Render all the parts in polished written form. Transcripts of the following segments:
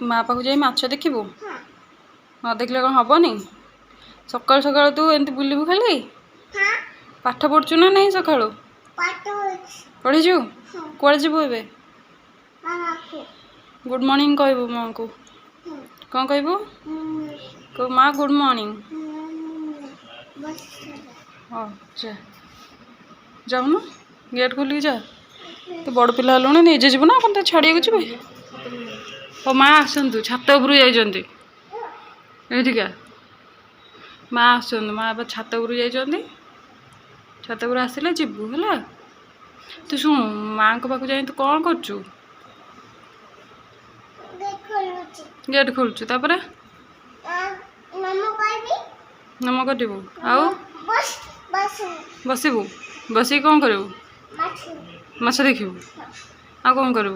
माँ पाखु जाई माछ देखिबू न देखले कौन हबनी सकाल सकाल तू एमती बुलबू खाली पाठ पढ़ुचु ना नहीं सकाळु पढ़ीजु कुआड़े जीवु एबे गुड मॉर्निंग कहबू माँ को कौन कहबू को माँ गुड मॉर्निंग हाँ जा जाऊन गेट खोलिक जा तो बड़ पिला हलुणी निजे जीवु ना कौन छाड़िया जीवे हो माँ आसतु छात उपरू जाइंट एठिका माँ आसतु माँ अब छात उपरू जाइंट छात उपरू आसिले जीवु है तू शुणु माँ को पाक जाए तू कौन करचु गेट खोलुचु तापर नम कटबू आउ बसबू बस कौन करू माछ देखू आ कौन करू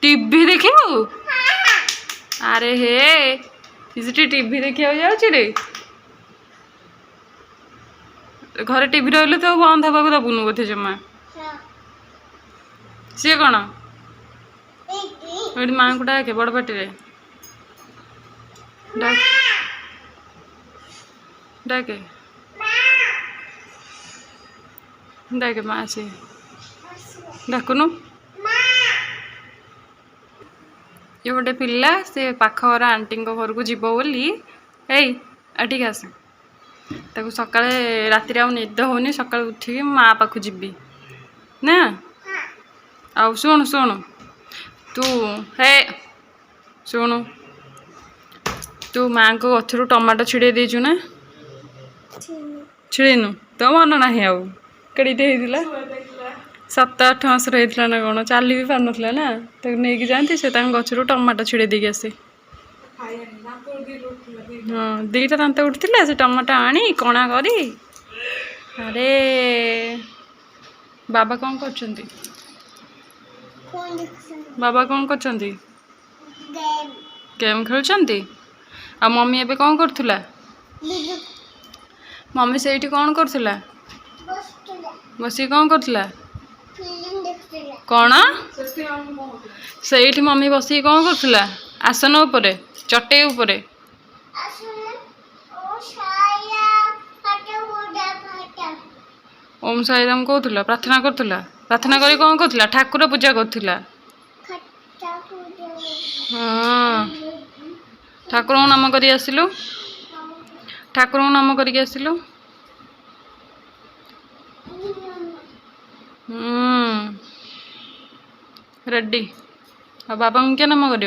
टीवी देखू अरे हे टीवी देखा जाऊे घरे टीवी रही तो बंद हवा दबुनु बोधे जमा सी कौन ये माँ को डाके बड़ पाटी डाके डाके माँ से डाकुनु ये गोटे पिला से पाख घर आंटी घर को जीव बोली एठिक आस ताको सकाଳେ राति आउ निद होनी सकाळ उठी माँ पाखु जीवी ना आउ शुणु शुणु तू हे शुणु तू माँ को गचर टमाटो छिड़े देचु ना छिड़ेनु तो मन ना आउ कड़ीटे होता 7-8 मास होता ना कौन चली भी पार ना ना नहीं जाती से गचर टमाटो छिड़े देकी आसे हाँ 2टा दांत उठा से टमाटो आनी कणा करी अरे बाबा कौन कर बाबा कौन कर गेम खेलुंट आ मम्मी एबे कौन करथुला मम्मी से कौन करथुला बसी कौन करथुला कौन से मम्मी बसी कौन करथुला आसन उपरे चटे उपरे ओम साईराम कहला प्रार्थना करथुला प्रार्थना करी कौन करथुला ठाकुर पूजा करथुला हाँ ठाकुर नाम करी आसिलु ठाकुर नाम करिक आसिलु रेडी आ बाबा क्या नाम कर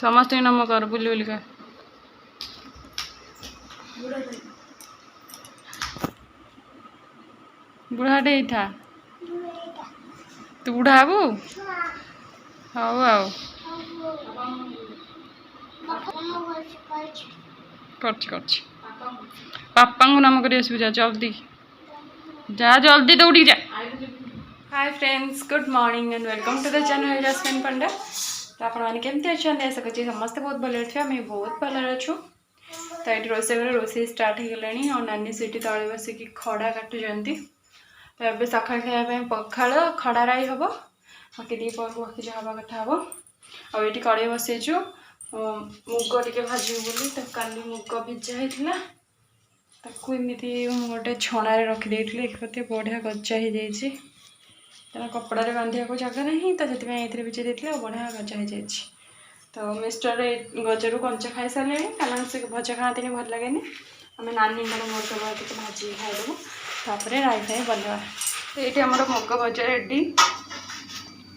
समस्त नाम कर बुली बुलिका बुढ़ाटे था तू बुढ़ा हबू हाउ आओ कर पापा को नाम कर जा जल्दी जा जल्दी दौड़ी जा hi friends good morning and welcome to the channel Jasmine Panda तो आपने केमती अच्छा आशा कर समस्ते बहुत भले अच्छे आम बहुत भले अच्छु तो ये रोसे घर रोसे स्टार्ट हो गलानी और नानी सीटी तले बसिक खड़ा काटुंट तो ये सका खायापी पखाड़ खड़ा राई हम बाकी दीपर को बाकी जहाँ हवा कथा हम और ये कड़े बसईचु मुग टे भाजू बोली तो काली मुग भिजा होता ताकूमती गोटे छणारे रखिदे बढ़िया गजा हो जाए कपड़े बांधा को जगह नहीं तो ये भिजे देते बढ़िया गजा हो जाए तो मिस्टर गजरू कंचा खाई सारे कारण से भजा खाती भल लगे आम नानी मोर मोर भाजी खाईदेबू तापर राई फाई बनवा तो ये आम मुग भजा रेडी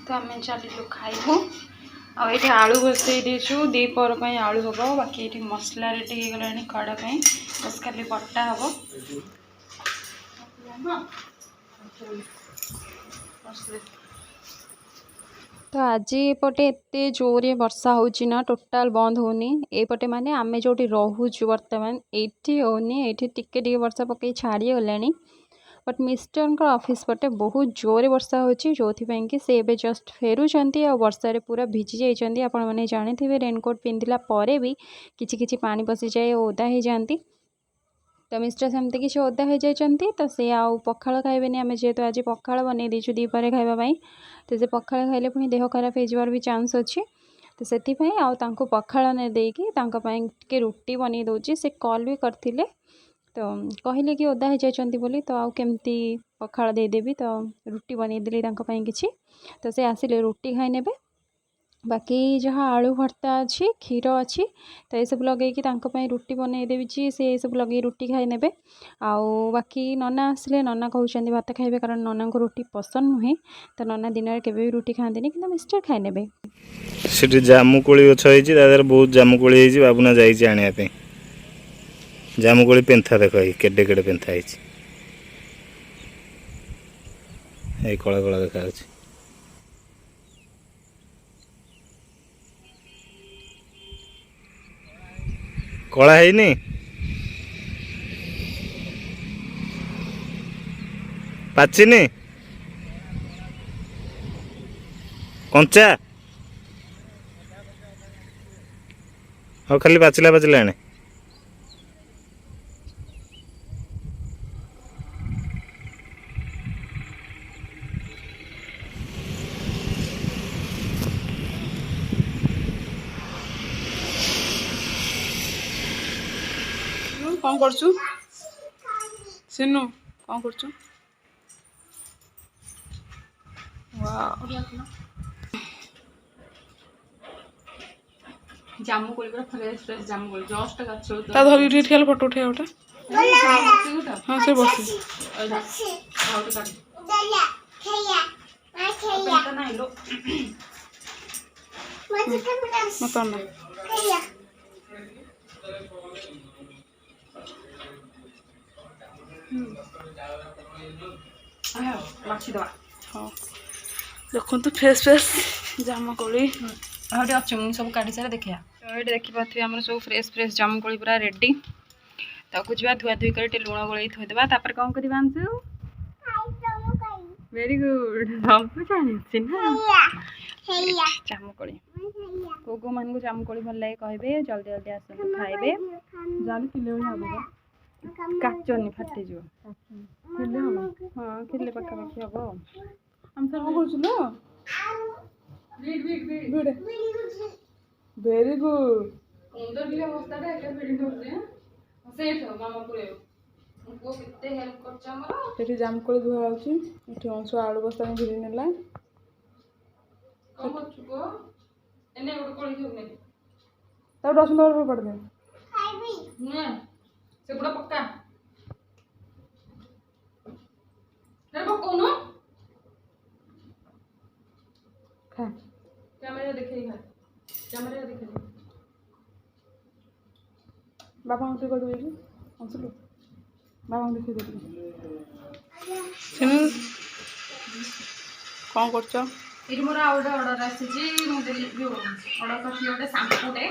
तो आम चलू खाइबू आए आलू बसई देचु दीपर आलू हम बाकी ये मसला रेडी हो गला कड़ाई बस खाली बटा हम तो आज एपटे एत जोरे वर्षा होची ना टोटाल बंद होनी एपटे माने आमे जोटी रहूचु वर्तमान एठी होनी एठी टिके टिके वर्षा पकई छाड़ी गलानी बट मिस्टर ऑफिस पटे बहुत जोरे वर्षा होची जोथिपाई कि से एबे जस्ट फेरुचंती आ वर्षा रे पूरा भिजी जाइचंती आपण माने जानिथिबे रेनकोट पिंधिला परे भी किछि किछि पानी पसी जाए ओदा ही जानती तो मिस्टर सेमती किसी ओदा हो जाती तो सी आउ पखाड़ खाइबेनि आम जेहेतु आज पखाड़ बन देचु दीपर खाइबाई तो से पखाड़ खाइले पुणी देह खराब हो भी चांस अच्छी तो से पखाड़ ने देकी टे रुटी बन दूची से कॉल भी करते तो कहले कि ओदा हो जाती बोली तो आउ केमती पखाड़ देदेवी तो रुटी बनईदेली किसी तो से आसिले रुटी खाई नेबे बाकी जहाँ आलू भर्ता अच्छी क्षीर अच्छी तो ये सब लगे रुटी बनईदेवी से सब लगे रुटी खाई नेबे आउ बाकी नना आसिले नना कहते भात खाइबे कारण नना को रुटी पसंद नुहे तो नना दिन में केवे भी रुटी खाती कि मिस्टर खाई नेबे सेठी जामुकोली गछ होईची दादर बहुत जामुकोली होईची बाबुना जाईची आनिया पे जामुकोली पेंथा देखो केडे केडे पेंथा होईची ए कळा कळा देखा होची कळा हैनी पाचिनी कंचा और खाली पाचिला पाचिला आने कौन करचु सिनु कौन करचु जामु कोली पूरा फ्रेश फ्रेश जामु कोली जस्ट गछ ता धरि उठी ठेल फोटो उठे ओटा हां से बस आउट कर दया खैया आ खैया तो नहीं लो मत ना खैया देखो तो फ्रेश फ्रेश जामुकोली हाँ अच्छे मुझे सब काढ़ी सारा देखिया तो ये देखिए आम सब फ्रेश फ्रेश जामुकोली पूरा रेडी ताकू जा धुआ धुई कर लुण गोल थोदेबा तापर कौन करवा आंसू वेरी गुड सब जानी ना जामुकोली को को मान को जामुकोली भल लगे कहबे जल्दी जल्दी आस खाइबे जाली किलो हबो काचनी फाटी जो किले हम हां किले पक्का पक्की हबो हम सब करछुलो गुड वेरी गुड अंदर भी अवस्था रे एक बिल्डिंग होते सेठ मामा पुरे उनको कितने हेल्प करछ हमरो सेठी जामकोली धुआ होची एठी अंश आलू बस्ता में भिरी नेला कम करछु को एने ओड कोली थु ने तब 10 मिनट पर पड़ दे खाइबी ना से पूरा पक्का रे पकोनो खा कैमरा देखे खा कैमरा देखे बाबा उठे कर देबे अंसलो बाबा देखे देबे सुन कौन करछ इर मोर आउडा ऑर्डर आसी जी मो देली जो ऑर्डर करथि ओटे शैम्पू दे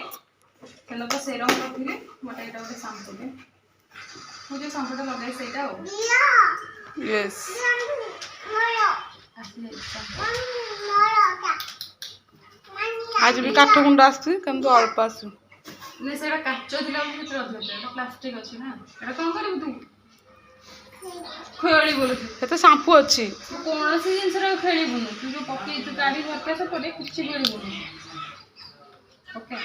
केनो तो सेरम करथिले मोटा एटा ओटे शैम्पू दे मुझे शैम्पूटा लगाई सेटा हो यस आज भी काठ गुंड आसी किंतु अल्प आसु ने सेटा काचो दिला भीतर अधे प्लास्टिक अछि ना एटा कोन करबु तू खेली बोलु एते शैम्पू अछि कोन से जिंस रे खेली बोलु तू जो पके तू गाड़ी भरके से पड़े कुछ खेली बोलु ओके